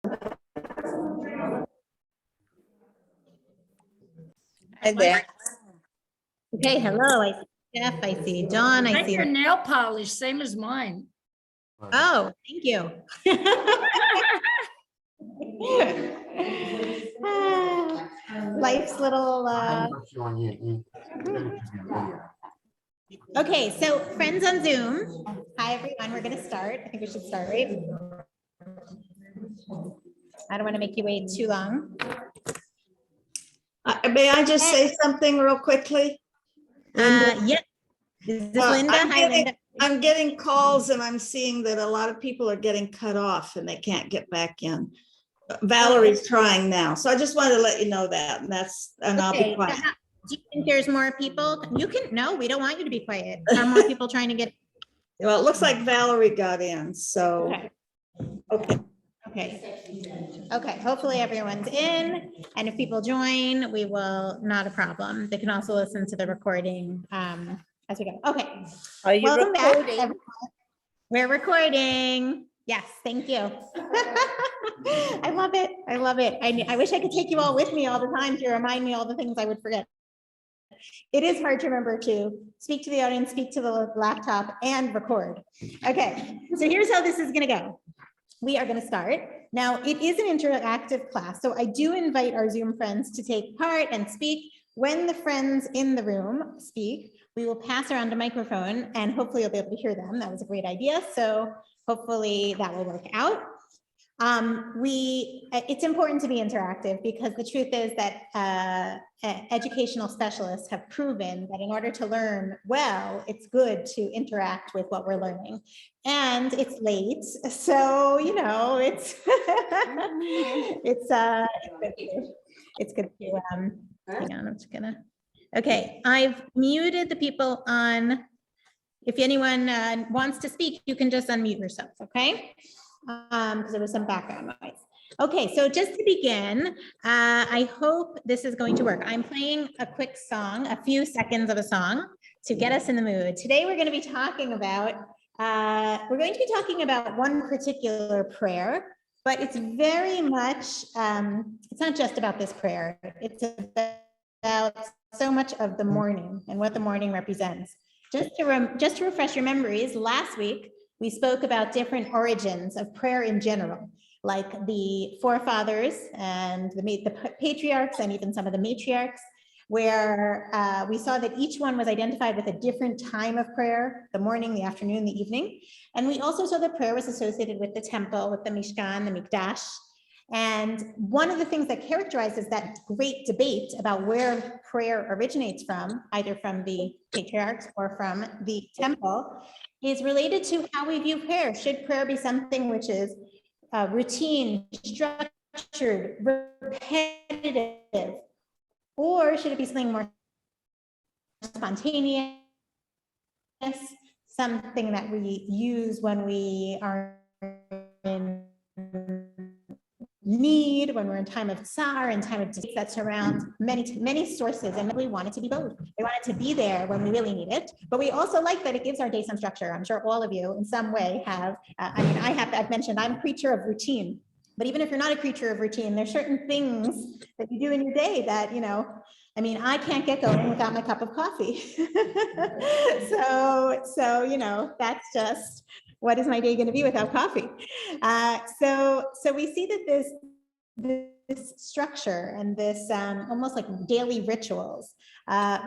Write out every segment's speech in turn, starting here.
Hi there. Okay, hello. I see Jeff. I see Dawn. I see your nail polish, same as mine. Oh, thank you. Life's little. Okay, so friends on Zoom. Hi, everyone. We're going to start. I think we should start, right? I don't want to make you wait too long. May I just say something real quickly? Yes. Is this Linda? Hi, Linda. I'm getting calls and I'm seeing that a lot of people are getting cut off and they can't get back in. Valerie's trying now. So I just wanted to let you know that. And I'll be quiet. Do you think there's more people? No, we don't want you to be quiet. Are more people trying to get? Well, it looks like Valerie got in, so. Okay. Okay, hopefully everyone's in, and if people join, we will, not a problem. They can also listen to the recording as we go. Okay. Are you Welcome back, recording? everyone. We're recording. Yes, thank you. I love it. I love it. I wish I could take you all with me all the time to remind me all the things I would forget. It is hard to remember to speak to the audience, speak to the laptop, and record. Okay, so here's how this is going to go. We are going to start. Now, it is an interactive class, so I do invite our Zoom friends to take part and speak. When the friends in the room speak, we will pass around a microphone, and hopefully you'll be able to hear them. That was a great idea, so hopefully that will work out. It's important to be interactive because the truth is that educational specialists have proven that in order to learn well, it's good to interact with what we're learning. And it's late, so it's it's good to hang on. I'm just gonna. Okay, I've muted the people on. If anyone wants to speak, you can just unmute yourself. Okay. Because there was some background noise. Okay, so just to begin, I hope this is going to work. I'm playing a quick song, a few seconds of a song to get us in the mood. Today we're going to be talking about one particular prayer, but it's very much, it's not just about this prayer. It's about so much of the morning and what the morning represents. Just to refresh your memories, last week, we spoke about different origins of prayer in general, like the forefathers and the patriarchs and even some of the matriarchs, where we saw that each one was identified with a different time of prayer, the morning, the afternoon, the evening. And we also saw that prayer was associated with the temple, with the Mishkan, the Mikdash. And one of the things that characterizes that great debate about where prayer originates from, either from the patriarchs or from the temple, is related to how we view prayer. Should prayer be something which is routine, structured, repetitive, or should it be something more spontaneous, something that we use when we are in need, when we're in time of tsar and time of disease that surrounds many sources, and we want it to be both. We want it to be there when we really need it, but we also like that it gives our day some structure. I'm sure all of you in some way have, I've mentioned I'm a creature of routine, but even if you're not a creature of routine, there's certain things that you do in your day that, I can't get going without my cup of coffee. so, that's just, what is my day going to be without coffee? So we see that this structure and this almost like daily rituals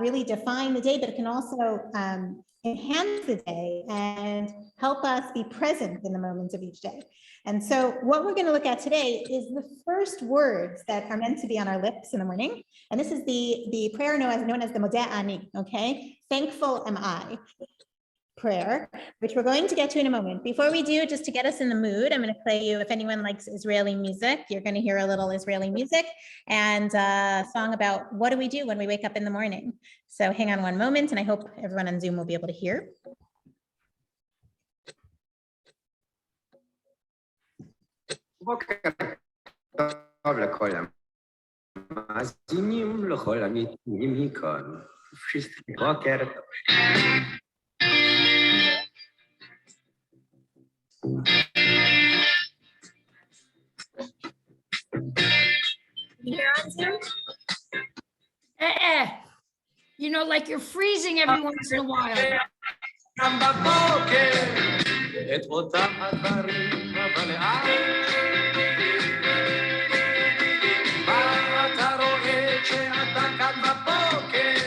really define the day, but it can also enhance the day and help us be present in the moments of each day. And so what we're going to look at today is the first words that are meant to be on our lips in the morning. And this is the prayer known as the Modeh Ani, okay? Thankful am I prayer, which we're going to get to in a moment. Before we do, just to get us in the mood, I'm going to play you, if anyone likes Israeli music, you're going to hear a little Israeli music and a song about what do we do when we wake up in the morning. So hang on one moment, and I hope everyone on Zoom will be able to hear. Here on Zoom? You know, like you're freezing every once in a while. גם בבוקר את אותם הדברים, אבל לאט מה אתה רואה כשאתה כאן בבוקר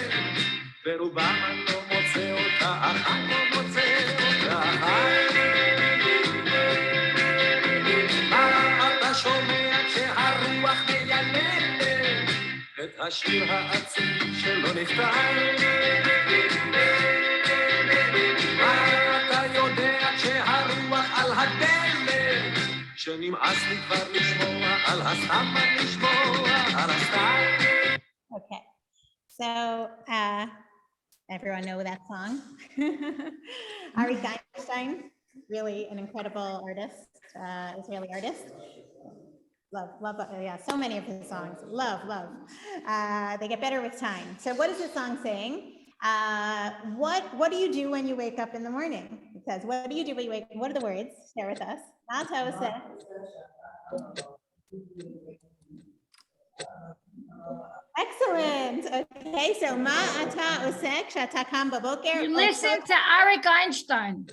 ורובם אני לא מוצא אותה, אחת לא מוצא אותה. מה אתה שומע כשהרוח מיילדת את השיר העצוב שלא נכתב? על הדלת, שנמאס לי כבר לשמוע, על הסתם לשמוע, על הסתם. Okay, so everyone know that song. Ari Einstein, really an incredible artist, Israeli artist. Love, yeah, so many of his songs, love. They get better with time. So what is this song saying? What do you do when you wake up in the morning? It says, what do you do when you wake up? What are the words? Share with us. Excellent. Okay, so ma ata osek shata kam baboker. You listen to Arik Einstein.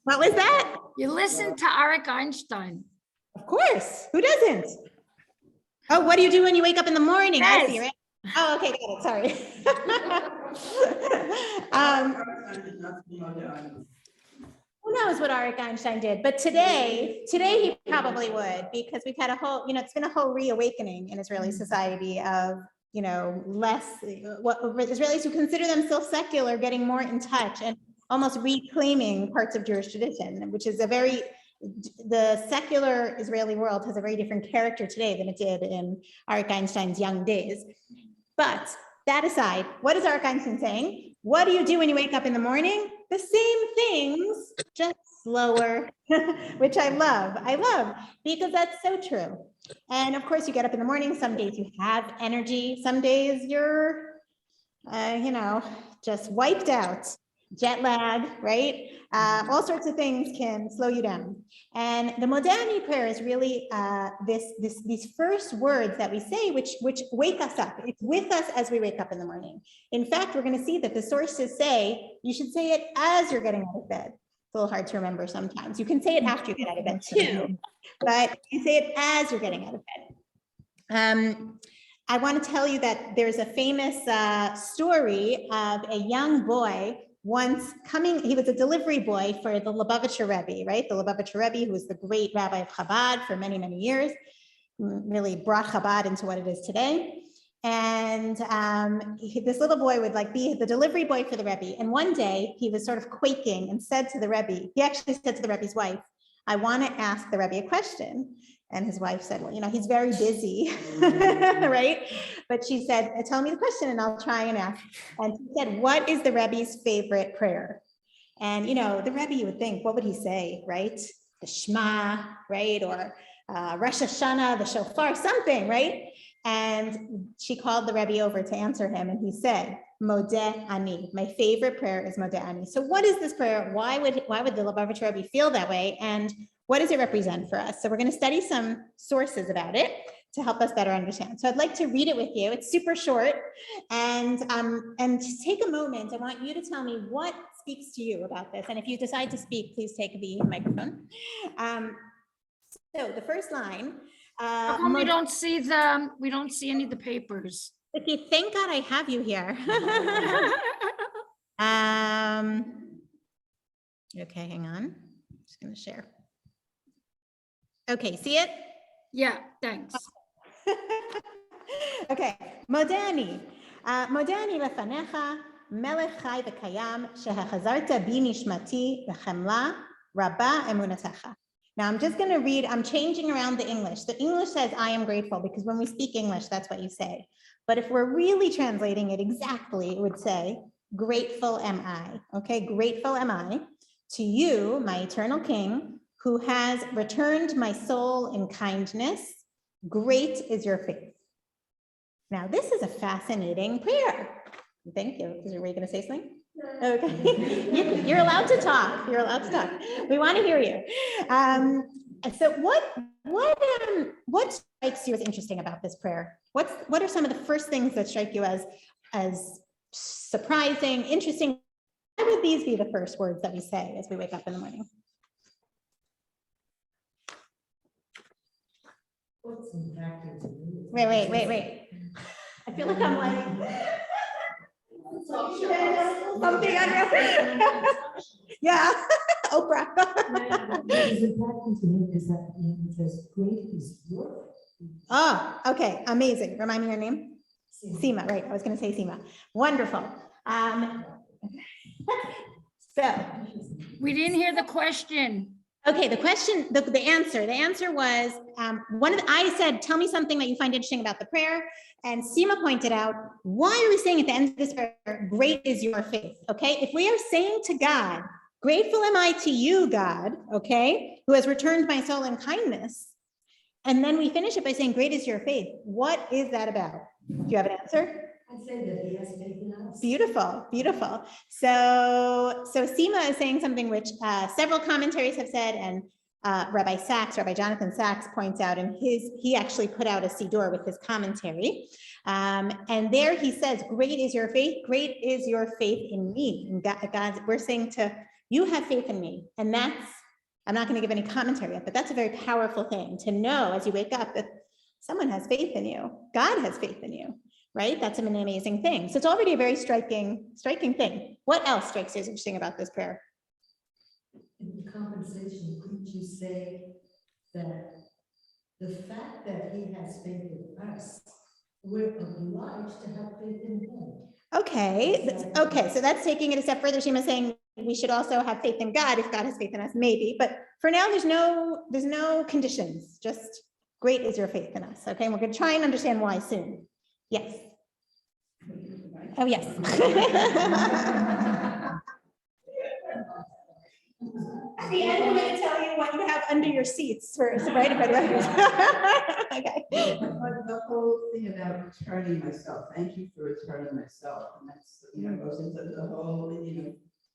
What was that? You listen to Arik Einstein. Of course. Who doesn't? Oh, what do you do when you wake up in the morning? Yes. I see, right? Oh, okay, got it. Sorry. Who knows what Arik Einstein did? But today he probably would, because we've had a whole, it's been a whole reawakening in Israeli society of, less Israelis who consider themselves secular getting more in touch and almost reclaiming parts of Jewish tradition, which is the secular Israeli world has a very different character today than it did in Arik Einstein's young days. But that aside, what is Arik Einstein saying? What do you do when you wake up in the morning? The same things, just slower, which I love, because that's so true. And of course, you get up in the morning. Some days you have energy. Some days you're, just wiped out. Jet lag, right? All sorts of things can slow you down. And the Modani prayer is really these first words that we say, which wake us up. It's with us as we wake up in the morning. In fact, we're going to see that the sources say you should say it as you're getting out of bed. It's a little hard to remember sometimes. You can say it after you get out of bed too, but you say it as you're getting out of bed. I want to tell you that there's a famous story of a young boy once he was a delivery boy for the Lubavitcher Rebbe, right? The Lubavitcher Rebbe, who was the great rabbi of Chabad for many, many years, really brought Chabad into what it is today. And this little boy would be the delivery boy for the Rebbe. And one day he was sort of quaking and said to the Rebbe, he actually said to the Rebbe's wife, I want to ask the Rebbe a question. And his wife said, well, he's very busy, right? But she said, tell me the question and I'll try and ask. And she said, what is the Rebbe's favorite prayer? And, the Rebbe, you would think, what would he say, right? The Shema, right? Or Rosh Hashanah, the shofar, something, right? And she called the Rebbe over to answer him. And he said, Modeh Ani, my favorite prayer is Modeh Ani. So what is this prayer? Why would the Lubavitcher Rebbe feel that way? And what does it represent for us? So we're going to study some sources about it to help us better understand. So I'd like to read it with you. It's super short. And to take a moment, I want you to tell me what speaks to you about this. And if you decide to speak, please take the microphone. So the first line. How come we don't see any of the papers? Vicky, thank God I have you here. Okay, hang on. I'm just going to share. Okay, see it? Yeah, thanks. Okay, Modani. Modani lefanecha, melech chai v'kayam, shehachazarta bi nishmati v'chemla, rabba emunatecha. Now I'm just going to read, I'm changing around the English. The English says, I am grateful, because when we speak English, that's what you say. But if we're really translating it exactly, it would say, grateful am I. Okay, grateful am I to you, my eternal King, who has returned my soul in kindness. Great is your faith. Now, this is a fascinating prayer. Thank you. Were you going to say something? Okay. You're allowed to talk. You're allowed to talk. We want to hear you. So what strikes you as interesting about this prayer? What are some of the first things that strike you as surprising, interesting? Why would these be the first words that we say as we wake up in the morning? Wait. I feel like I'm like something unreal. Yeah, Oprah. Oh, okay, amazing. Remind me your name. Seema, right? I was going to say Seema. Wonderful. So We didn't hear the question. okay, the answer was I said, tell me something that you find interesting about the prayer. And Seema pointed out, why are we saying at the end of this prayer, great is your faith? Okay, if we are saying to God, grateful am I to you, God, okay, who has returned my soul in kindness. And then we finish it by saying, great is your faith. What is that about? Do you have an answer? I'd say that he has faith in us. Beautiful, beautiful. So Seema is saying something which several commentaries have said, and Rabbi Jonathan Sachs points out in he actually put out a Siddur with his commentary. And there he says, great is your faith in me. And God, we're saying you have faith in me. And I'm not going to give any commentary yet, but that's a very powerful thing to know as you wake up that someone has faith in you. God has faith in you. Right? That's an amazing thing. So it's already a very striking thing. What else strikes you as interesting about this prayer? In compensation, couldn't you say that the fact that he has faith in us, we're obliged to have faith in him? Okay. So that's taking it a step further. Shima saying we should also have faith in God if God has faith in us, maybe. But for now, there's no conditions. Just great is your faith in us. Okay, and we're going to try and understand why soon. Yes. Oh, yes. At the end, I'm going to tell you what you have under your seats first, right? Okay. The whole thing about returning myself, thank you for returning myself. And that's, goes into the whole,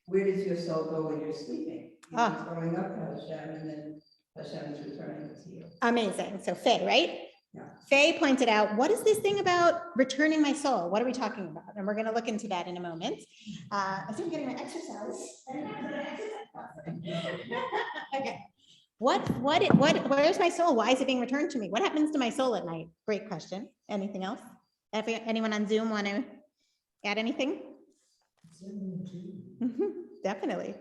where does your soul go when you're sleeping? It's going up to Hashem, and then Hashem is returning it to you. Amazing. So Faye, right? Yeah. Faye pointed out, what is this thing about returning my soul? What are we talking about? And we're going to look into that in a moment. I think I'm getting my exercise. Okay. Where's my soul? Why is it being returned to me? What happens to my soul at night? Great question. Anything else? Anyone on Zoom want to add anything? Definitely.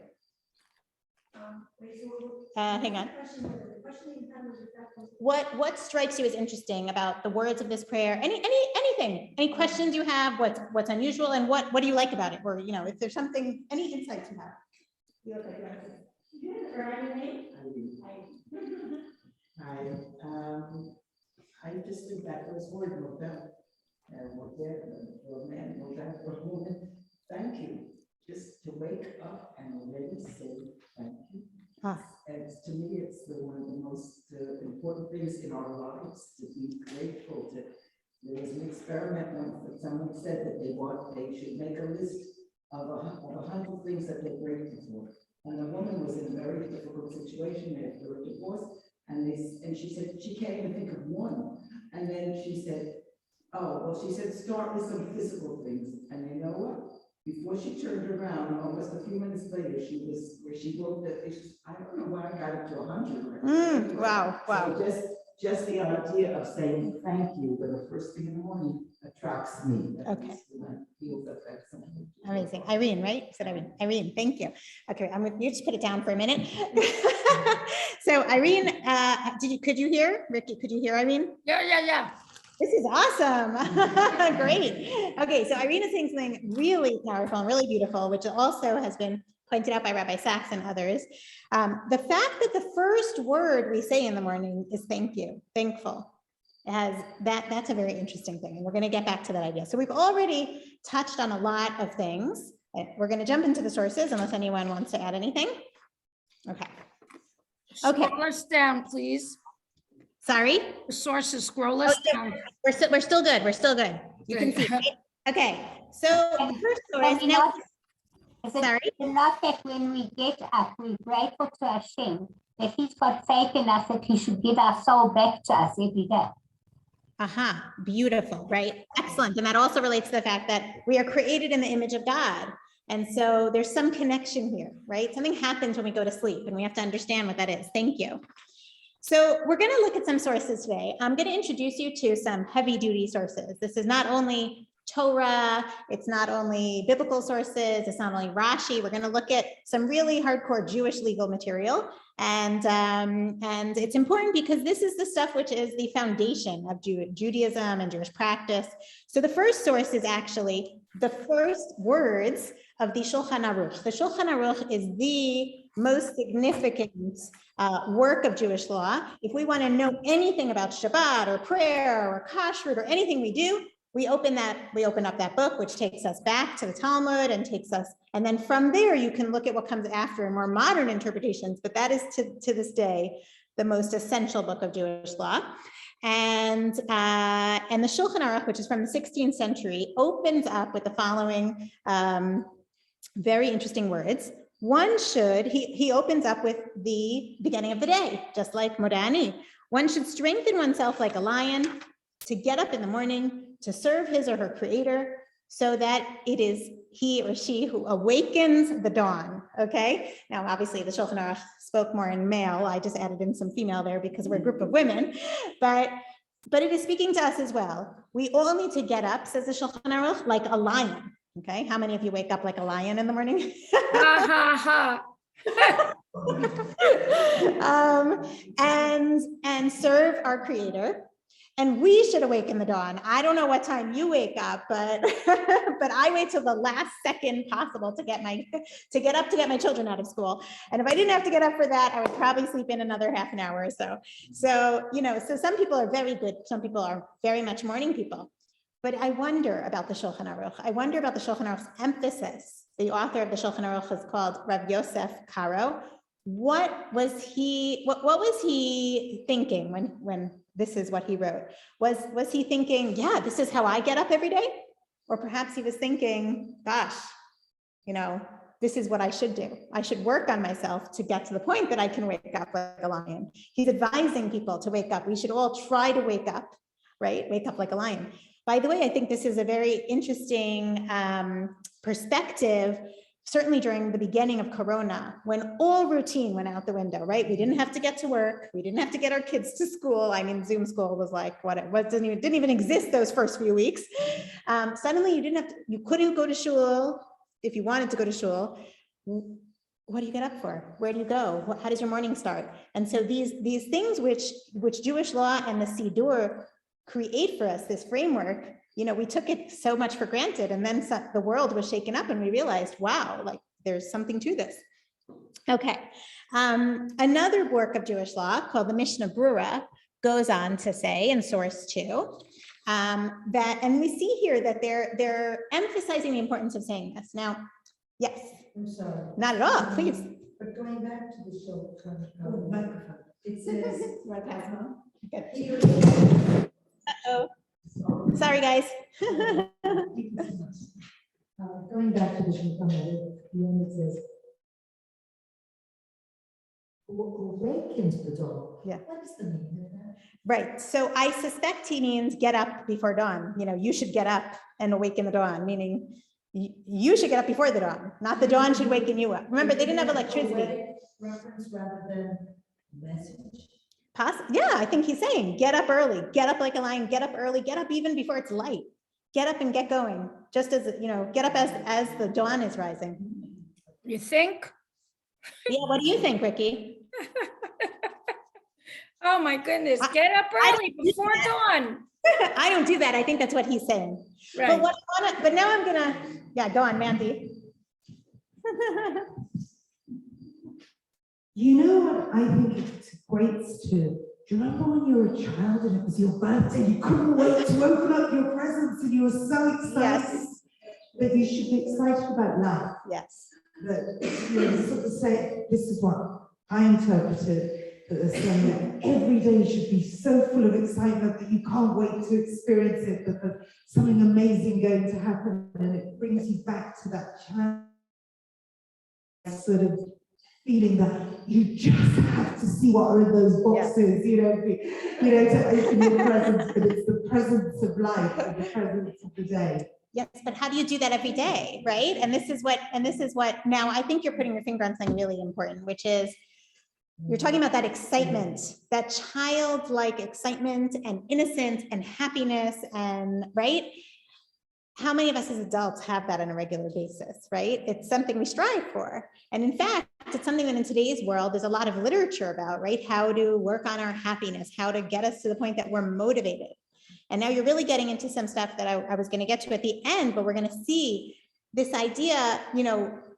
Hang on. What strikes you as interesting about the words of this prayer? Anything? Any questions you have? What's unusual, and what do you like about it? Or if there's something, any insights you have? I just think that was word no doubt. For a man, no doubt for a woman. Thank you. Just to wake up and already say thank you. And to me, it's one of the most important things in our lives, to be grateful. There was an experiment once that someone said that they should make a list of 100 things that they're grateful for. And the woman was in a very difficult situation after a divorce, and she said she can't even think of one. And then she said, start with some physical things. And you know what? Before she turned around, almost a few minutes later, she wrote that, I don't know why I got up to 100. Wow. So just the idea of saying thank you for the first thing in the morning attracts me. Okay. Feels that that's something. Amazing. Irene, right? You said Irene. Irene, thank you. Okay, you just put it down for a minute. So Irene, could you hear? Ricky, could you hear Irene? Yeah. This is awesome. Great. Okay, so Irene is saying something really powerful and really beautiful, which also has been pointed out by Rabbi Sachs and others. The fact that the first word we say in the morning is thank you, thankful, that's a very interesting thing. And we're going to get back to that idea. So we've already touched on a lot of things. We're going to jump into the sources unless anyone wants to add anything. Okay. Scroll us down, please. Sorry? The sources, scroll us down. We're still good. We're still good. You can see. Right? Okay. So the first source. Now, sorry. A lot that when we get up, we're grateful to Hashem that He's got faith in us that He should give our soul back to us every day. Aha, beautiful, right? Excellent. And that also relates to the fact that we are created in the image of God. And so there's some connection here, right? Something happens when we go to sleep, and we have to understand what that is. Thank you. So we're going to look at some sources today. I'm going to introduce you to some heavy duty sources. This is not only Torah, it's not only biblical sources, it's not only Rashi. We're going to look at some really hardcore Jewish legal material. And it's important because this is the stuff which is the foundation of Judaism and Jewish practice. So the first source is actually the first words of the Shulchan Aruch. The Shulchan Aruch is the most significant work of Jewish law. If we want to know anything about Shabbat or prayer or kashrut or anything we do, we open up that book, which takes us back to the Talmud and and then from there you can look at what comes after in more modern interpretations, but that is to this day the most essential book of Jewish law. And the Shulchan Aruch, which is from the 16th century, opens up with the following very interesting words. He opens up with the beginning of the day, just like Modani. One should strengthen oneself like a lion to get up in the morning, to serve his or her creator, so that it is he or she who awakens the dawn, okay? Now, obviously, the Shulchan Aruch spoke more in male. I just added in some female there because we're a group of women, but it is speaking to us as well. We all need to get up, says the Shulchan Aruch, like a lion, okay? How many of you wake up like a lion in the morning? Ha, ha, ha. And serve our creator. And we should awaken the dawn. I don't know what time you wake up, but I wait till the last second possible to get up to get my children out of school. And if I didn't have to get up for that, I would probably sleep in another half an hour or so. So some people are very good. Some people are very much morning people. But I wonder about the Shulchan Aruch. I wonder about the Shulchan Aruch's emphasis. The author of the Shulchan Aruch is called Rav Yosef Karo. What was he thinking when this is what he wrote? Was he thinking, yeah, this is how I get up every day? Or perhaps he was thinking, gosh, this is what I should do. I should work on myself to get to the point that I can wake up like a lion. He's advising people to wake up. We should all try to wake up, right? Wake up like a lion. By the way, I think this is a very interesting perspective, certainly during the beginning of Corona, when all routine went out the window, right? We didn't have to get to work. We didn't have to get our kids to school. I mean, Zoom school was like, what didn't even exist those first few weeks. Suddenly you couldn't go to shul if you wanted to go to shul. What do you get up for? Where do you go? How does your morning start? And so these things which Jewish law and the Sidur create for us, this framework, we took it so much for granted, and then the world was shaken up and we realized, wow, like there's something to this. Okay. Another work of Jewish law called the Mishnah Brura goes on to say in source 2, and we see here that they're emphasizing the importance of saying this. Now, yes. I'm sorry. Not at all, please. But going back to the show, microphone, it says. Uh-oh. Sorry, guys. Going back to the show, the end it says, awakens the dawn. Yeah. What is the meaning of that? Right. So I suspect he means get up before dawn. You should get up and awaken the dawn, meaning you should get up before the dawn, not the dawn should waken you up. Remember, they didn't have electricity. Reference rather than message. Yeah, I think he's saying get up early, get up like a lion, get up early, get up even before it's light, get up and get going. Just as get up as the dawn is rising. You think? Yeah, what do you think, Ricky? Oh my goodness, get up early before dawn. I don't do that. I think that's what he's saying. Right. But now I'm gonna, go on, Mandy. You know what I think it equates to? Do you remember when you were a child and it was your birthday? You couldn't wait to open up your presents and you were so excited. Yes. But you should be excited about life. Yes. That sort of say, this is what I interpreted, that they're saying that every day should be so full of excitement that you can't wait to experience it, that there's something amazing going to happen, and it brings you back to that child sort of feeling that you just have to see what are in those boxes, to open your presents, but it's the presence of life and the presence of the day. Yes, but how do you do that every day, right? And this is what, now I think you're putting your finger on something really important, which is, you're talking about that excitement, that childlike excitement and innocence and happiness and, right? How many of us as adults have that on a regular basis, right? It's something we strive for. And in fact, it's something that in today's world, there's a lot of literature about, right? How to work on our happiness, how to get us to the point that we're motivated. And now you're really getting into some stuff that I was going to get to at the end, but we're going to see this idea,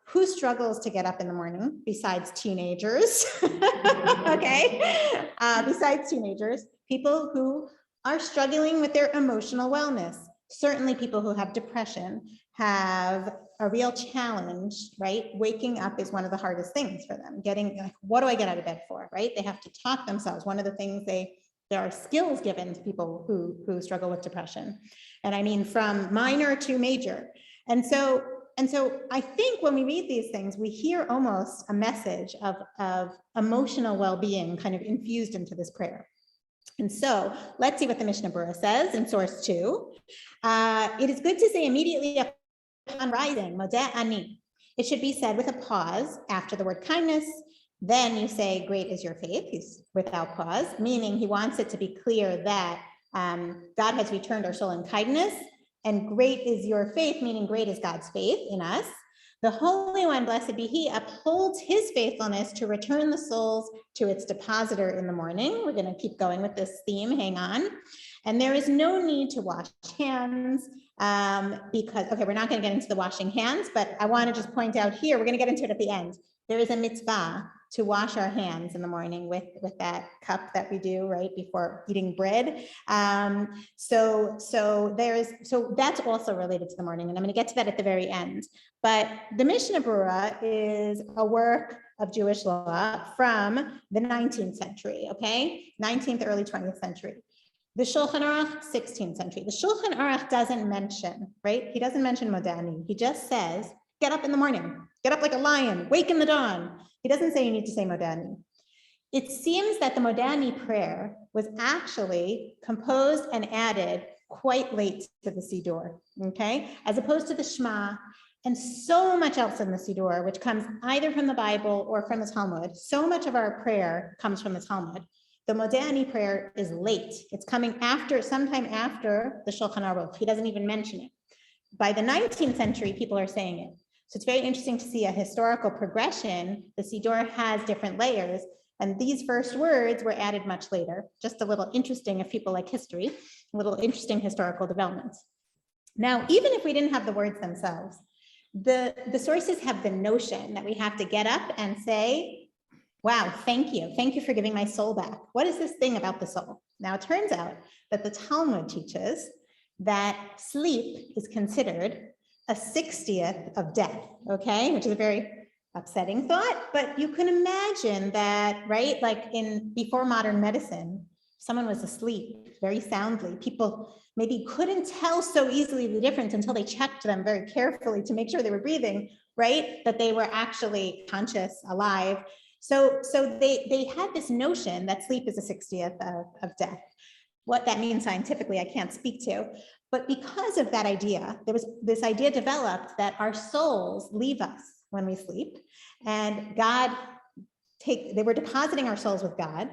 who struggles to get up in the morning besides teenagers? Okay. Besides teenagers, people who are struggling with their emotional wellness. Certainly people who have depression have a real challenge, right? Waking up is one of the hardest things for them. What do I get out of bed for, right? They have to talk themselves. One of the things there are skills given to people who struggle with depression. And I mean, from minor to major. And so I think when we read these things, we hear almost a message of emotional well-being kind of infused into this prayer. And so let's see what the Mishnah Berurah says in source 2. It is good to say immediately upon rising, Modeh Ani. It should be said with a pause after the word kindness. Then you say, great is your faith. He's without pause, meaning he wants it to be clear that God has returned our soul in kindness, and great is your faith, meaning great is God's faith in us. The Holy One, blessed be he, upholds his faithfulness to return the souls to its depositor in the morning. We're going to keep going with this theme, hang on. And there is no need to wash hands because, okay, we're not going to get into the washing hands, but I want to just point out here, we're going to get into it at the end. There is a mitzvah to wash our hands in the morning with that cup that we do right before eating bread. So that's also related to the morning, and I'm going to get to that at the very end. But the Mishnah Berurah is a work of Jewish law from the 19th century, okay? 19th, early 20th century. The Shulchan Aruch, 16th century. The Shulchan Aruch doesn't mention, right? He doesn't mention Modeh Ani. He just says, get up in the morning, get up like a lion, wake in the dawn. He doesn't say you need to say Modeh Ani. It seems that the Modeh Ani prayer was actually composed and added quite late to the Siddur, okay? As opposed to the Shema and so much else in the Siddur, which comes either from the Bible or from the Talmud. So much of our prayer comes from the Talmud. The Modeh Ani prayer is late. It's coming sometime after the Shulchan Aruch. He doesn't even mention it. By the 19th century, people are saying it. So it's very interesting to see a historical progression. The Siddur has different layers, and these first words were added much later. Just a little interesting if people like history, a little interesting historical developments. Now, even if we didn't have the words themselves, the sources have the notion that we have to get up and say, wow, thank you. Thank you for giving my soul back. What is this thing about the soul? Now, it turns out that the Talmud teaches that sleep is considered a 60th of death, okay? Which is a very upsetting thought, but you can imagine that, right? Like before modern medicine, someone was asleep very soundly. People maybe couldn't tell so easily the difference until they checked them very carefully to make sure they were breathing, right? That they were actually conscious, alive. So they had this notion that sleep is a 60th of death. What that means scientifically, I can't speak to. But because of that idea, there was this idea developed that our souls leave us when we sleep, and they were depositing our souls with God,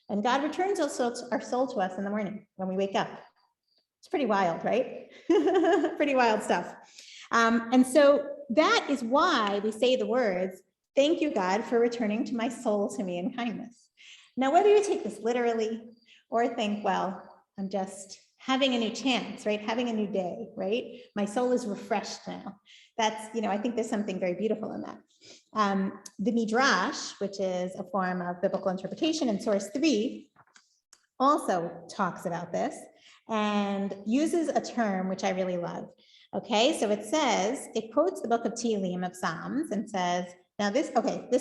and God returns our soul to us in the morning when we wake up. It's pretty wild, right? Pretty wild stuff. And so that is why we say the words, thank you, God, for returning to my soul to me in kindness. Now, whether you take this literally or think, well, I'm just having a new chance, right? Having a new day, right? My soul is refreshed now. That's, I think there's something very beautiful in that. The Midrash, which is a form of biblical interpretation in source 3, also talks about this and uses a term which I really love. Okay, so it quotes the book of Tehillim of Psalms and says, now this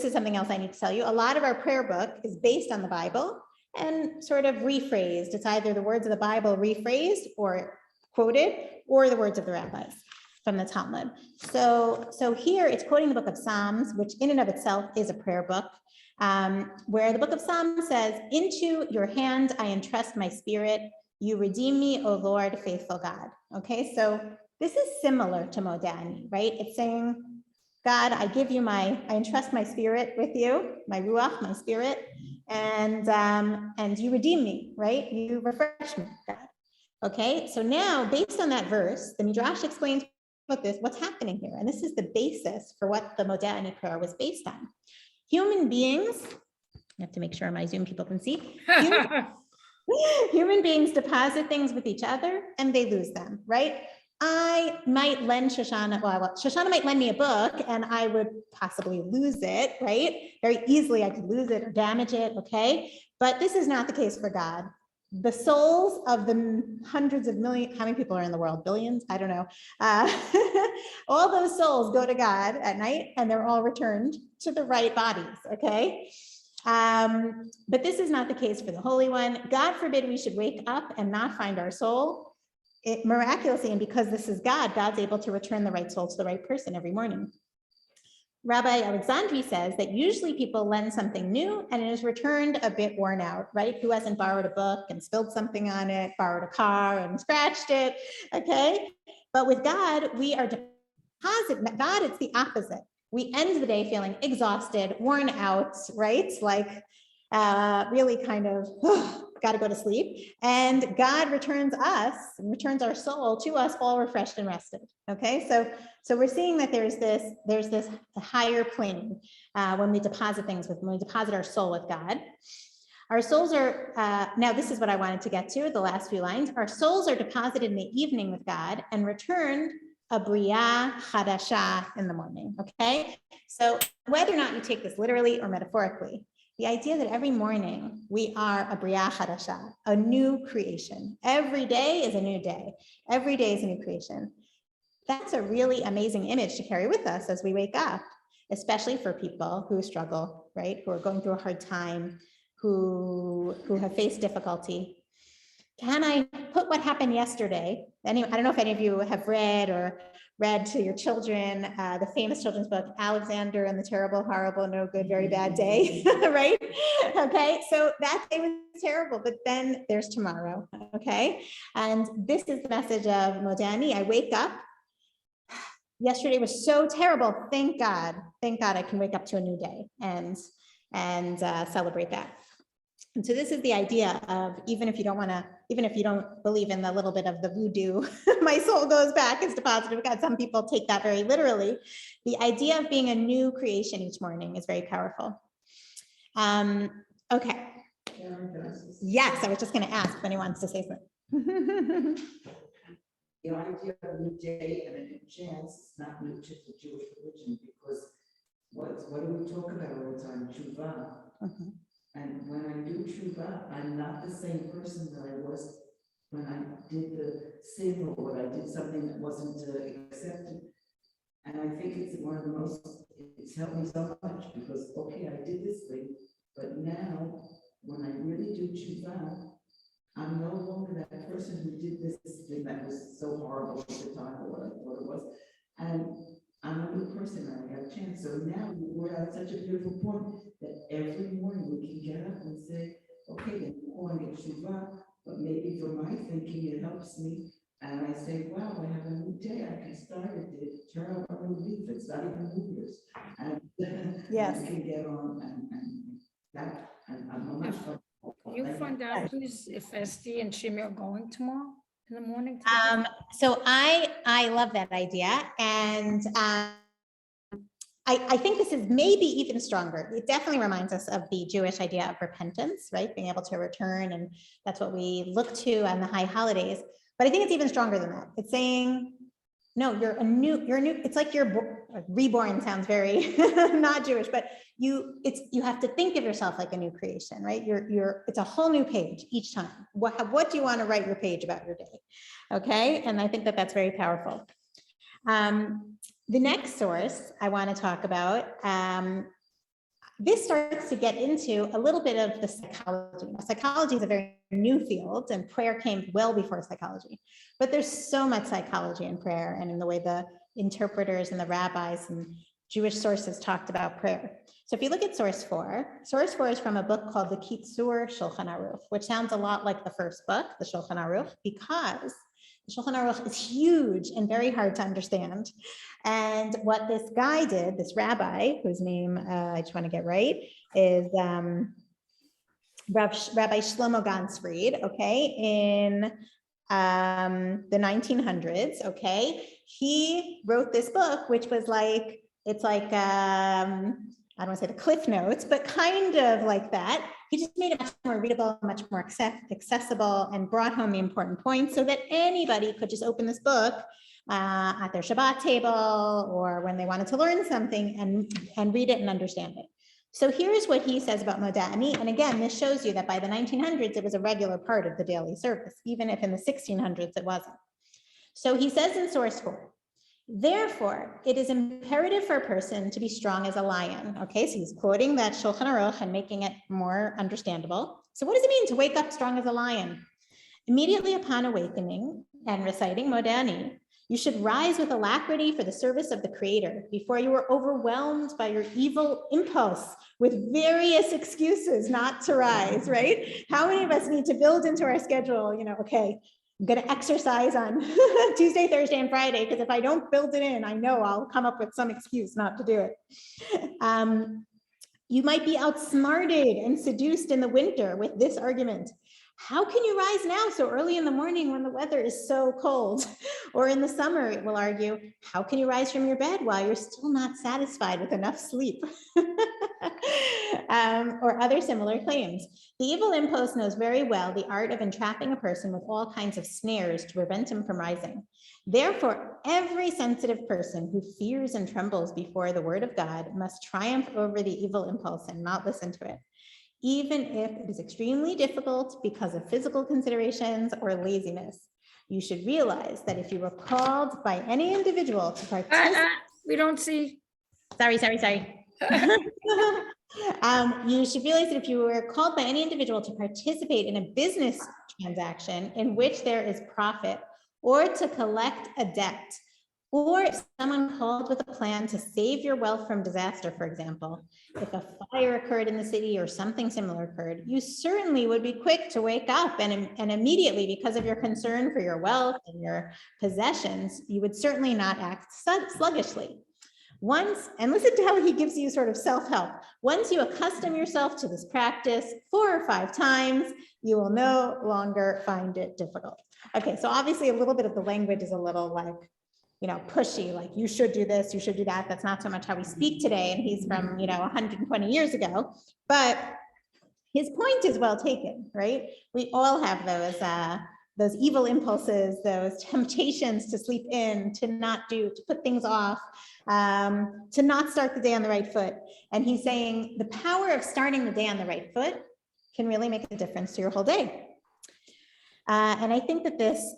is something else I need to tell you. A lot of our prayer book is based on the Bible and sort of rephrased. It's either the words of the Bible rephrased or quoted, or the words of the rabbis. from the Talmud. So here it's quoting the book of Psalms, which in and of itself is a prayer book, where the book of Psalms says, "Into your hand I entrust my spirit. You redeem me, O Lord, faithful God." Okay, so this is similar to Modani, right? It's saying, God, I entrust my spirit with you, my ruach, my spirit, and you redeem me, right? You refresh me, God. Okay, so now based on that verse, the Midrash explains what's happening here. And this is the basis for what the Modani prayer was based on. Human beings, I have to make sure my Zoom people can see. Human beings deposit things with each other and they lose them, right? I might lend Shoshana, Shoshana might lend me a book and I would possibly lose it, right? Very easily I could lose it or damage it, okay? But this is not the case for God. The souls of the hundreds of millions, how many people are in the world? Billions? I don't know. All those souls go to God at night and they're all returned to the right bodies, okay? But this is not the case for the Holy One. God forbid we should wake up and not find our soul. Miraculously, and because this is God, God's able to return the right soul to the right person every morning. Rabbi Alexandri says that usually people lend something new and it is returned a bit worn out, right? Who hasn't borrowed a book and spilled something on it, borrowed a car and scratched it, okay? But with God, we are deposit. God, it's the opposite. We end the day feeling exhausted, worn out, right? Like really kind of, got to go to sleep. And God returns our soul to us all refreshed and rested. Okay, so we're seeing that there's this higher plane when we deposit our soul with God. Our souls are, now this is what I wanted to get to, the last few lines. Our souls are deposited in the evening with God and returned a Bria Hadasha in the morning, okay? So whether or not you take this literally or metaphorically, the idea that every morning we are a Bria Hadasha, a new creation. Every day is a new day. Every day is a new creation. That's a really amazing image to carry with us as we wake up, especially for people who struggle, right? Who are going through a hard time, who have faced difficulty. Can I put what happened yesterday? I don't know if any of you have read to your children the famous children's book, Alexander and the Terrible, Horrible, No Good, Very Bad Day, right? Okay, so that day was terrible, but then there's tomorrow, okay? And this is the message of Modani. I wake up. Yesterday was so terrible. Thank God I can wake up to a new day and celebrate that. And so this is the idea of even if you don't believe in the little bit of the voodoo, my soul goes back, it's deposited with God. Some people take that very literally. The idea of being a new creation each morning is very powerful. Okay. Yes, I was just going to ask if anyone wants to say something. The idea of a new day and a new chance is not new to the Jewish religion because what do we talk about all the time? Tshuva. And when I do tshuva, I'm not the same person that I was when I did the sin or when I did something that wasn't accepted. And I think it's one of the most, it's helped me so much because, okay, I did this thing, but now when I really do tshuva, I'm no longer that person who did this thing that was so horrible at the time or what I thought it was. And I'm a new person, I have a chance. So now we're at such a beautiful point that every morning we can get up and say, okay, then I'm going to tshuva, but maybe for my thinking, it helps me. And I say, wow, I have a new day. I can start it, turn over a new leaf. It's not even New Year's. And yes, we can get on and that, and I'm not sure. You find out, please, if Esty and Shimi are going tomorrow in the morning? so I love that idea. And I think this is maybe even stronger. It definitely reminds us of the Jewish idea of repentance, right? Being able to return, and that's what we look to on the high holidays. But I think it's even stronger than that. It's saying, no, you're a new, it's like you're reborn, sounds very not Jewish, but you have to think of yourself like a new creation, right? It's a whole new page each time. What do you want to write your page about your day? Okay, and I think that that's very powerful. The next source I want to talk about, this starts to get into a little bit of the psychology. Now, psychology is a very new field, and prayer came well before psychology. But there's so much psychology in prayer and in the way the interpreters and the rabbis and Jewish sources talked about prayer. So if you look at source 4 is from a book called the Kitzur Shulchan Aruch, which sounds a lot like the first book, the Shulchan Aruch, because the Shulchan Aruch is huge and very hard to understand. And what this guy did, this rabbi, whose name I just want to get right, is Rabbi Shlomo Gansfried, okay, in the 1900s, okay, he wrote this book, which was like, it's like, I don't want to say the Cliff Notes, but kind of like that. He just made it much more readable, much more accessible, and brought home the important points so that anybody could just open this book at their Shabbat table or when they wanted to learn something and read it and understand it. So here's what he says about Modani. And again, this shows you that by the 1900s, it was a regular part of the daily service, even if in the 1600s it wasn't. So he says in source 4, therefore, it is imperative for a person to be strong as a lion. Okay, so he's quoting that Shulchan Aruch and making it more understandable. So what does it mean to wake up strong as a lion? Immediately upon awakening and reciting Modani, you should rise with alacrity for the service of the Creator before you are overwhelmed by your evil impulse with various excuses not to rise, right? How many of us need to build into our schedule, okay, I'm going to exercise on Tuesday, Thursday, and Friday, because if I don't build it in, I know I'll come up with some excuse not to do it. You might be outsmarted and seduced in the winter with this argument. How can you rise now so early in the morning when the weather is so cold? Or in the summer, it will argue, how can you rise from your bed while you're still not satisfied with enough sleep? Or other similar claims. The evil impulse knows very well the art of entrapping a person with all kinds of snares to prevent him from rising. Therefore, every sensitive person who fears and trembles before the word of God must triumph over the evil impulse and not listen to it, even if it is extremely difficult because of physical considerations or laziness. You should realize that if you were called by any individual to participate, We don't see. sorry. You should realize that if you were called by any individual to participate in a business transaction in which there is profit, or to collect a debt, or if someone called with a plan to save your wealth from disaster, for example, if a fire occurred in the city or something similar occurred, you certainly would be quick to wake up and immediately, because of your concern for your wealth and your possessions, you would certainly not act sluggishly. Once, and listen to how he gives you sort of self-help. Once you accustom yourself to this practice 4 or 5 times, you will no longer find it difficult. Okay, so obviously a little bit of the language is a little like, pushy, like you should do this, you should do that. That's not so much how we speak today. And he's from, 120 years ago, but his point is well taken, right? We all have those evil impulses, those temptations to sleep in, to not do, to put things off, to not start the day on the right foot. And he's saying the power of starting the day on the right foot can really make a difference to your whole day. And I think that this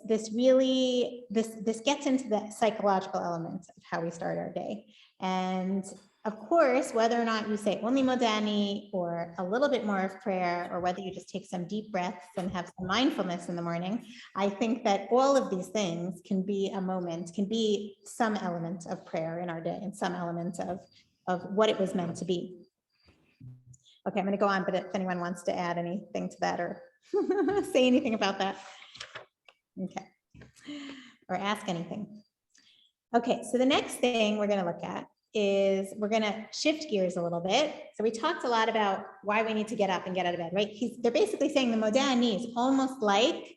gets into the psychological elements of how we start our day. And of course, whether or not you say only Modani or a little bit more of prayer, or whether you just take some deep breaths and have some mindfulness in the morning, I think that all of these things can be some element of prayer in our day and some element of what it was meant to be. Okay, I'm going to go on, but if anyone wants to add anything to that or say anything about that. Okay, or ask anything. Okay, so the next thing we're going to look at is we're going to shift gears a little bit. So we talked a lot about why we need to get up and get out of bed, right? They're basically saying the Modani is almost like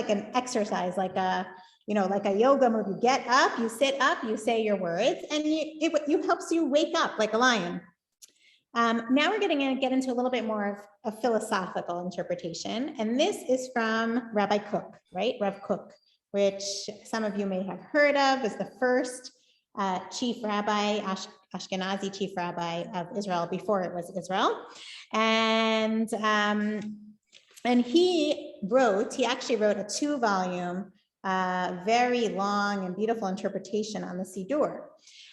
an exercise, like a yoga move. You get up, you sit up, you say your words, and it helps you wake up like a lion. Now we're going to get into a little bit more of a philosophical interpretation. And this is from Rabbi Kook, right? Rav Kook, which some of you may have heard of as the first chief rabbi, Ashkenazi chief rabbi of Israel before it was Israel. And he actually wrote a 2-volume very long and beautiful interpretation on the Shiur.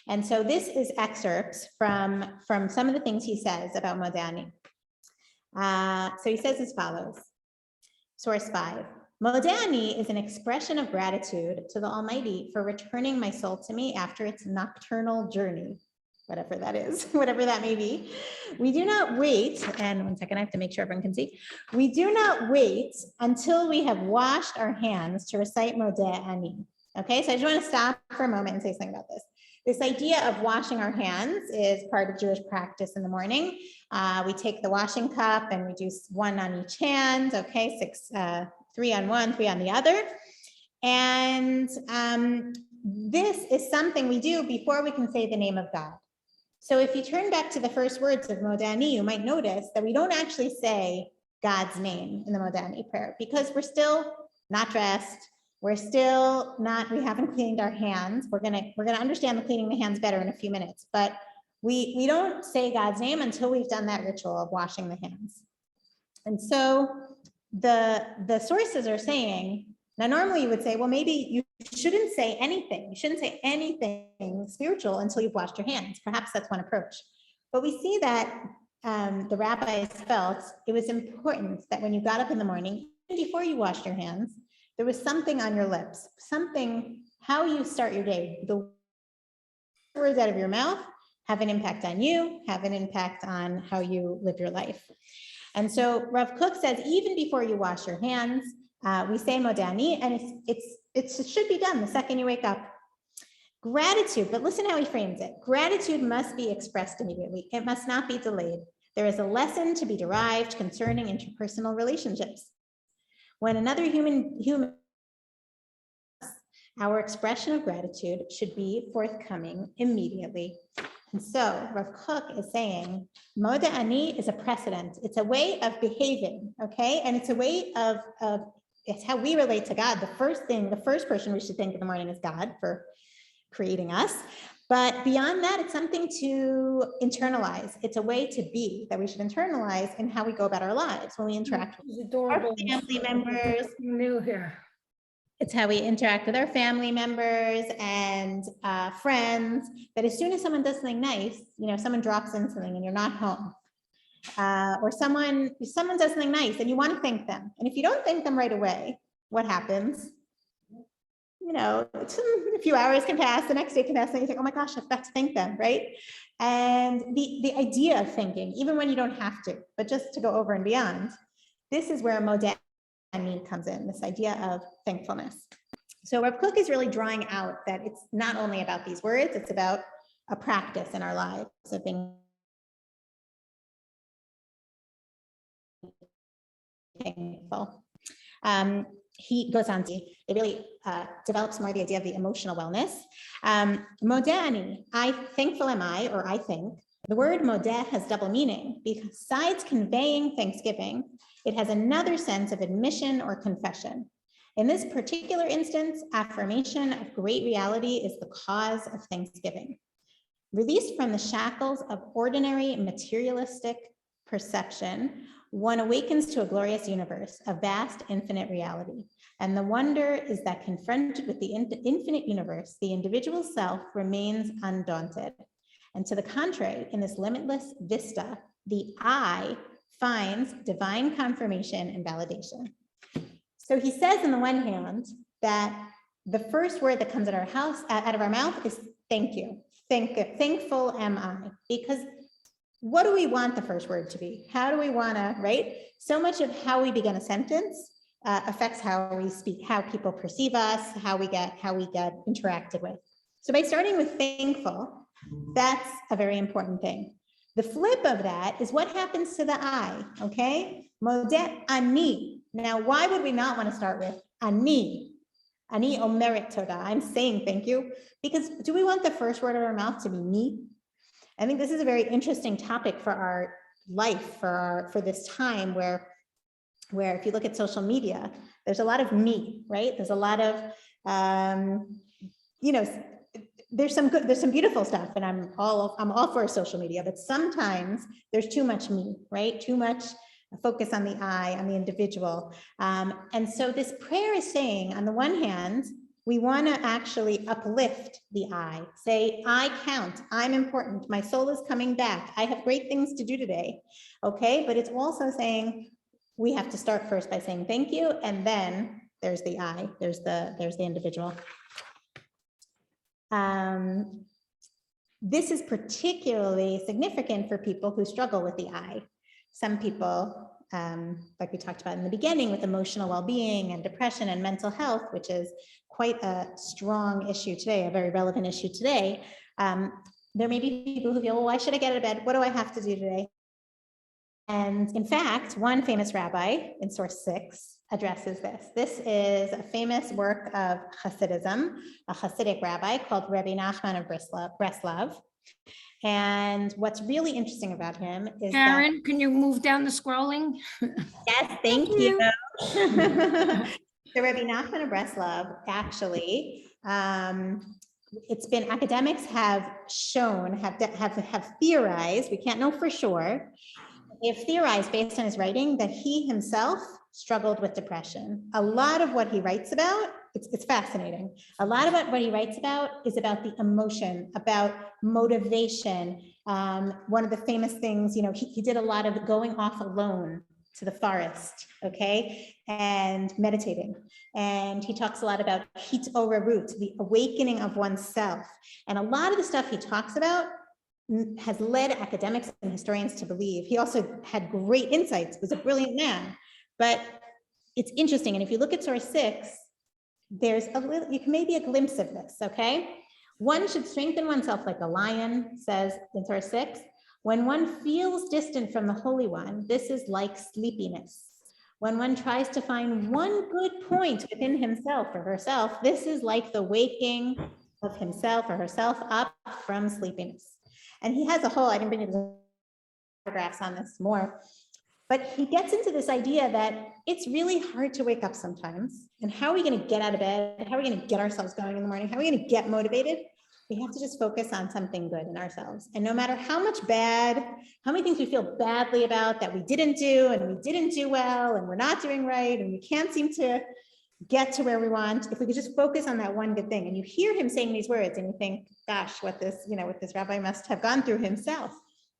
And so this is excerpts from some of the things he says about Modeh Ani. So he says as follows, source 5. Modeh Ani is an expression of gratitude to the Almighty for returning my soul to me after its nocturnal journey, whatever that is, whatever that may be. We do not wait, and one second, I have to make sure everyone can see. We do not wait until we have washed our hands to recite Modeh Ani. Okay, so I just want to stop for a moment and say something about this. This idea of washing our hands is part of Jewish practice in the morning. We take the washing cup and we do one on each hand, okay, 3 on one, 3 on the other. And this is something we do before we can say the name of God. So if you turn back to the first words of Modeh Ani, you might notice that we don't actually say God's name in the Modeh Ani prayer because we're still not dressed. We're still not, we haven't cleaned our hands. We're gonna understand the cleaning the hands better in a few minutes, but we don't say God's name until we've done that ritual of washing the hands. And so the sources are saying, now normally you would say, well, maybe you shouldn't say anything. You shouldn't say anything spiritual until you've washed your hands. Perhaps that's one approach. But we see that the rabbis felt it was important that when you got up in the morning, even before you washed your hands, there was something on your lips, something, how you start your day. The words out of your mouth have an impact on you, have an impact on how you live your life. And so Rav Kook says, even before you wash your hands, we say Modeh Ani, and it should be done the second you wake up. Gratitude, but listen how he frames it. Gratitude must be expressed immediately. It must not be delayed. There is a lesson to be derived concerning interpersonal relationships. When another human, our expression of gratitude should be forthcoming immediately. And so Rav Kook is saying, Modeh Ani is a precedent. It's a way of behaving, okay? And it's a way of it's how we relate to God. The first person we should think in the morning is God for creating us. But beyond that, it's something to internalize. It's a way to be that we should internalize in how we go about our lives when we interact with our family members. New here. It's how we interact with our family members and friends, that as soon as someone does something nice, someone drops in something and you're not home, or someone does something nice and you want to thank them. And if you don't thank them right away, what happens? A few hours can pass, the next day can pass, and you think, oh my gosh, I forgot to thank them, right? And the idea of thanking, even when you don't have to, but just to go over and beyond, this is where Modeh Ani comes in, this idea of thankfulness. So Rav Kook is really drawing out that it's not only about these words, it's about a practice in our lives of being thankful. He goes on to, it really develops more the idea of the emotional wellness. Modeh Ani, thankful am I, or I think. The word modeh has double meaning. Besides conveying thanksgiving, it has another sense of admission or confession. In this particular instance, affirmation of great reality is the cause of thanksgiving. Released from the shackles of ordinary materialistic perception, one awakens to a glorious universe, a vast infinite reality. And the wonder is that confronted with the infinite universe, the individual self remains undaunted. And to the contrary, in this limitless vista, the I finds divine confirmation and validation. So he says on the one hand that the first word that comes out of our mouth is thank you. Thankful am I, because what do we want the first word to be? How do we want to, right? So much of how we begin a sentence affects how we speak, how people perceive us, how we get interacted with. So by starting with thankful, that's a very important thing. The flip of that is what happens to the I, okay? Modeh Ani. Now, why would we not want to start with Ani? Ani omeret toda. I'm saying thank you, because do we want the first word of our mouth to be me? I think this is a very interesting topic for our life, for this time where if you look at social media, there's a lot of me, right? There's a lot of, there's some beautiful stuff, and I'm all for social media, but sometimes there's too much me, right? Too much a focus on the I, on the individual. And so this prayer is saying, on the one hand, we want to actually uplift the I, say, I count, I'm important, my soul is coming back, I have great things to do today, okay? But it's also saying, we have to start first by saying thank you, and then there's the I, there's the individual. This is particularly significant for people who struggle with the I. Some people, like we talked about in the beginning, with emotional well-being and depression and mental health, which is quite a strong issue today, a very relevant issue today. There may be people who feel, well, why should I get out of bed? What do I have to do today? And in fact, one famous rabbi in source 6 addresses this. This is a famous work of Hasidism, a Hasidic rabbi called Rabbi Nachman of Breslov. And what's really interesting about him is Karen, can you move down the scrolling? yes, thank you. So Rabbi Nachman of Breslov, actually, it's been, academics have shown, have theorized, we can't know for sure, they've theorized based on his writing that he himself struggled with depression. A lot of what he writes about, it's fascinating. A lot of what he writes about is about the emotion, about motivation. One of the famous things, you know, he did a lot of going off alone to the forest, okay, and meditating. And he talks a lot about hit orerut, the awakening of oneself. And a lot of the stuff he talks about has led academics and historians to believe. He also had great insights, was a brilliant man. But it's interesting, and if you look at source 6, there's a little, maybe a glimpse of this, okay? One should strengthen oneself like a lion, says in source 6. When one feels distant from the Holy One, this is like sleepiness. When one tries to find one good point within himself or herself, this is like the waking of himself or herself up from sleepiness. And he has a whole, I didn't bring you the paragraphs on this more, but he gets into this idea that it's really hard to wake up sometimes. And how are we going to get out of bed? How are we going to get ourselves going in the morning? How are we going to get motivated? We have to just focus on something good in ourselves. And no matter how much bad, how many things we feel badly about that we didn't do and we didn't do well and we're not doing right and we can't seem to get to where we want, if we could just focus on that one good thing. And you hear him saying these words and you think, gosh, what this rabbi must have gone through himself.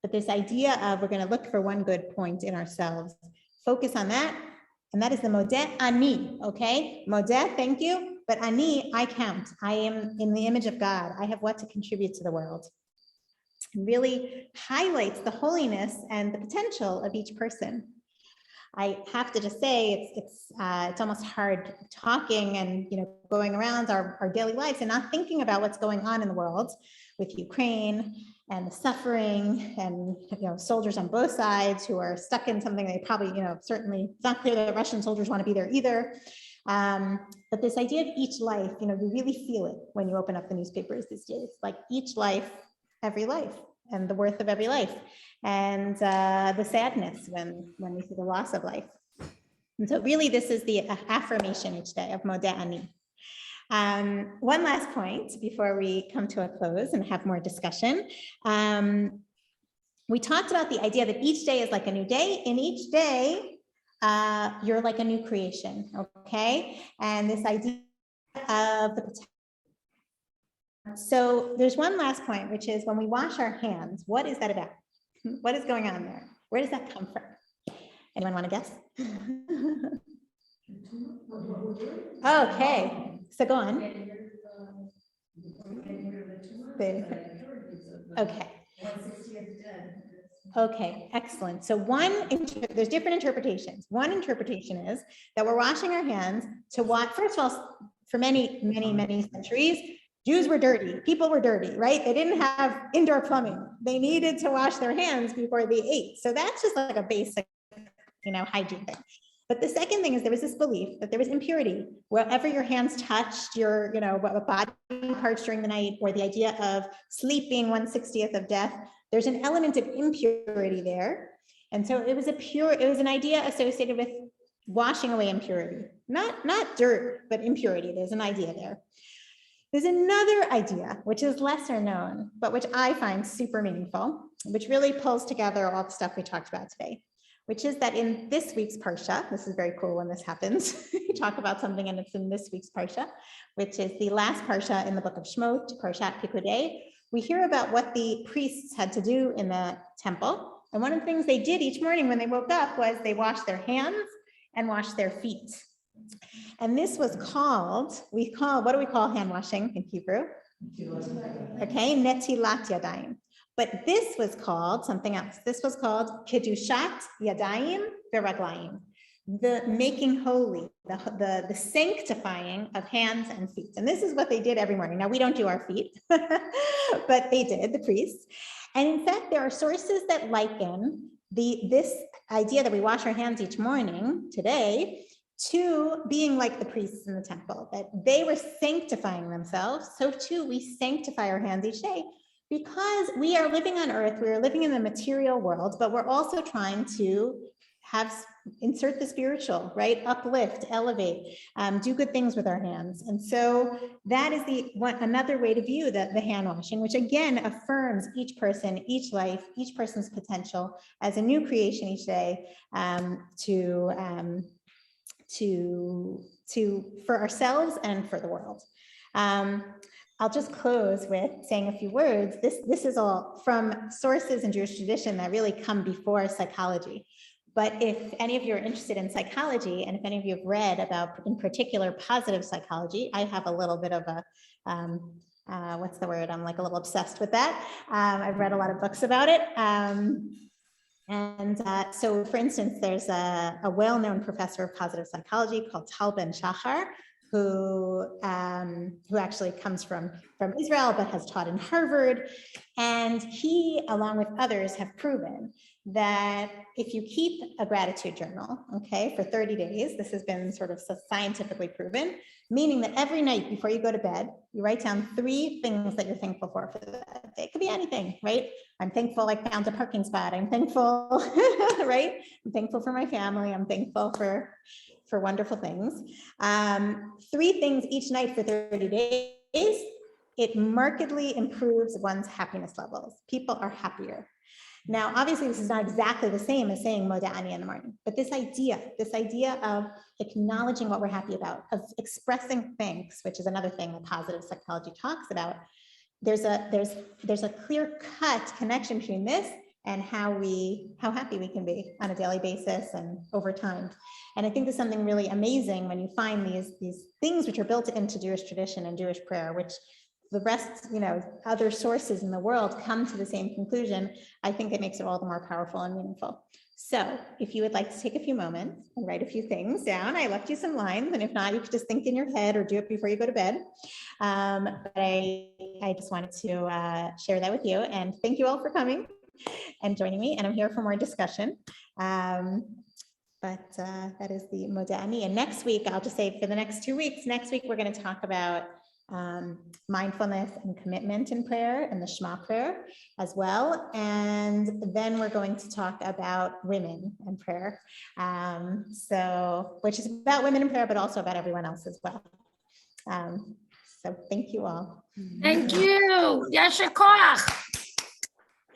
But this idea of we're going to look for one good point in ourselves, focus on that. And that is the modeh ani, okay? Modeh, thank you. But ani, I count. I am in the image of God. I have what to contribute to the world. It really highlights the holiness and the potential of each person. I have to just say it's almost hard talking and going around our daily lives and not thinking about what's going on in the world with Ukraine and the suffering and soldiers on both sides who are stuck in something they probably certainly it's not clear that Russian soldiers want to be there either. But this idea of each life, you really feel it when you open up the newspapers these days, like each life, every life, and the worth of every life, and the sadness when we see the loss of life. And so really this is the affirmation each day of Modeh Ani. One last point before we come to a close and have more discussion. We talked about the idea that each day is like a new day. In each day, you're like a new creation, okay? And this idea of the potential. So there's one last point, which is when we wash our hands, what is that about? What is going on there? Where does that come from? Anyone want to guess? Okay, so go on. Okay. Okay, excellent. So there's different interpretations. One interpretation is that we're washing our hands to wash. First of all, for many centuries, Jews were dirty. People were dirty, right? They didn't have indoor plumbing. They needed to wash their hands before they ate. So that's just like a basic, hygiene thing. But the second thing is there was this belief that there was impurity wherever your hands touched your, body parts during the night, or the idea of sleeping 1/60th of death. There's an element of impurity there. And so it was an idea associated with washing away impurity, not dirt, but impurity. There's an idea there. There's another idea, which is lesser known, but which I find super meaningful, which really pulls together all the stuff we talked about today, which is that in this week's Parsha, this is very cool when this happens, you talk about something and it's in this week's Parsha, which is the last Parsha in the book of Shemot, Parshat Pikudei. We hear about what the priests had to do in the temple. And one of the things they did each morning when they woke up was they washed their hands and washed their feet. And this was called, what do we call hand washing in Hebrew? Okay, netilat yadayim. But this was called something else. This was called kedushat yadayim v'raglayim, the making holy, the sanctifying of hands and feet. And this is what they did every morning. Now, we don't do our feet, but they did, the priests. And in fact, there are sources that liken this idea that we wash our hands each morning today to being like the priests in the temple, that they were sanctifying themselves. So too, we sanctify our hands each day because we are living on earth, we are living in the material world, but we're also trying to insert the spiritual, right? Uplift, elevate, do good things with our hands. And so that is another way to view the hand washing, which again affirms each person, each life, each person's potential as a new creation each day for ourselves and for the world. I'll just close with saying a few words. This is all from sources in Jewish tradition that really come before psychology. But if any of you are interested in psychology, and if any of you have read about, in particular, positive psychology, I have a little bit of a, what's the word? I'm like a little obsessed with that. I've read a lot of books about it. So for instance, there's a well-known professor of positive psychology called Tal Ben Shahar, who actually comes from Israel, but has taught in Harvard. And he, along with others, have proven that if you keep a gratitude journal, okay, for 30 days, this has been sort of scientifically proven, meaning that every night before you go to bed, you write down 3 things that you're thankful for the day. It could be anything, right? I'm thankful I found a parking spot. I'm thankful, right? I'm thankful for my family. I'm thankful for wonderful things. 3 things each night for 30 days, it markedly improves one's happiness levels. People are happier. Now, obviously, this is not exactly the same as saying Moda'ani in the morning, but this idea of acknowledging what we're happy about, of expressing thanks, which is another thing that positive psychology talks about. There's a clear-cut connection between this and how happy we can be on a daily basis and over time. And I think there's something really amazing when you find these things which are built into Jewish tradition and Jewish prayer, which the rest, other sources in the world come to the same conclusion. I think it makes it all the more powerful and meaningful. So if you would like to take a few moments and write a few things down, I left you some lines, and if not, you could just think in your head or do it before you go to bed. But I just wanted to share that with you, and thank you all for coming and joining me, and I'm here for more discussion. But that is the Moda'ani. And next week, I'll just say for the next 2 weeks, next week, we're going to talk about mindfulness and commitment in prayer and the Shema prayer as well. And then we're going to talk about women and prayer. Which is about women in prayer, but also about everyone else as well. So thank you all. Thank you. Yasher koach.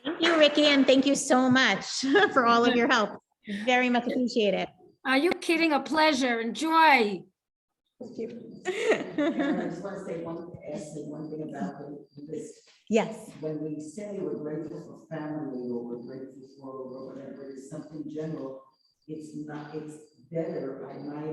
Thank you, Ricky, and thank you so much for all of your help. Very much appreciate it. Are you kidding? A pleasure. Enjoy. Thank you. I just want to ask one thing about the list. Yes. When we say we're grateful for family, or we're grateful for, or whatever, it is something general, it's better, in my